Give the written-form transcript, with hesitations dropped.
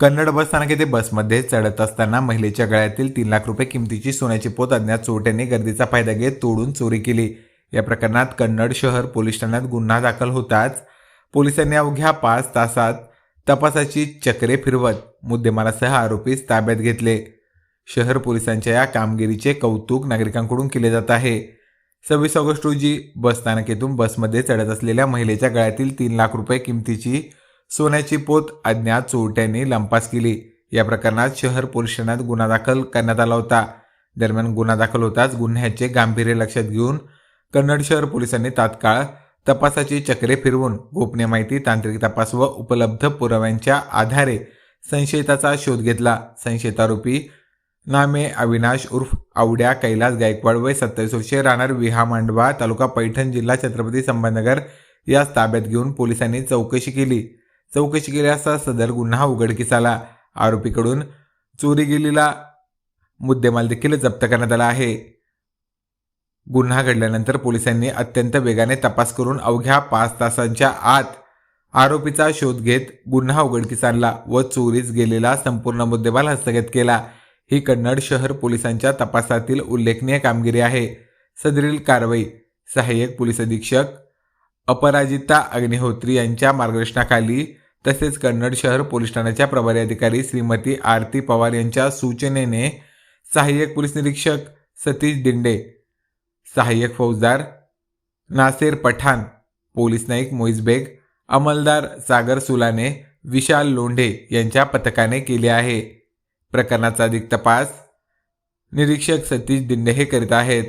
कन्नड बस स्थानक येथे बसमध्ये चढत असताना महिलेच्या गळ्यातील 3 लाख रुपये किमतीची सोन्याची पोत अज्ञात चोरट्यांनी गर्दीचा फायदा घेत तोडून चोरी केली। या प्रकरणात कन्नड शहर पोलीस ठाण्यात गुन्हा दाखल होताच पोलिसांनी अवघ्या 5 तासात तपासाची चक्रे फिरवत मुद्देमालासह आरोपीस ताब्यात घेतले। शहर पोलिसांच्या या कामगिरीचे कौतुक नागरिकांकडून केले जात आहे। 26 ऑगस्ट रोजी बस स्थानकातून बसमध्ये चढत असलेल्या महिलेच्या गळ्यातील 3 लाख रुपये किमतीची सोन्याची पोत अज्ञात चोरट्यांनी लंपास केली। या प्रकरणात शहर पोलीस ठाण्यात गुन्हा दाखल करण्यात आला होता। दरम्यान गुन्हा दाखल होताच गुन्ह्याचे गांभीर्य लक्षात घेऊन कन्नड शहर पोलिसांनी तात्काळ तपासाची चक्रे फिरवून गोपनीय माहिती, तांत्रिक तपास व उपलब्ध पुराव्यांच्या आधारे संशयिताचा शोध घेतला। संशयित आरोपी नामे अविनाश उर्फ आवड्या कैलास गायकवाड वय 27 वर्षे, राहणार विहा मांडवा, तालुका पैठण, जिल्हा छत्रपती संभाजीनगर यास ताब्यात घेऊन पोलिसांनी चौकशी केली असता सदर गुन्हा उघडकीस आला। आरोपीकडून चोरी गेलेला मुद्देमाल देखील जप्त करण्यात आला आहे। गुन्हा घडल्यानंतर पोलिसांनी अत्यंत वेगाने तपास करून अवघ्या 5 तासांच्या आत आरोपीचा शोध घेत गुन्हा उघडकीस आणला व चोरीस गेलेला संपूर्ण मुद्देमाल हस्तगत केला। ही कन्नड शहर पोलिसांच्या तपासातील उल्लेखनीय कामगिरी आहे। सदरील कारवाई सहाय्यक पोलीस अधीक्षक अपराजिता अग्निहोत्री यांच्या मार्गदर्शनाखाली तसेच कन्नड शहर पोलीस ठाण्याच्या प्रभारी अधिकारी श्रीमती आरती पवार यांच्या सूचनेने सहाय्यक पोलीस निरीक्षक सतीश दिंडे, सहाय्यक फौजदार नासेर पठाण, पोलीस नाईक मोइज बेग, अंमलदार सागर सुलाने, विशाल लोंढे यांच्या पथकाने केले आहे। प्रकरणाचा अधिक तपास निरीक्षक सतीश दिंडे हे करीत आहेत।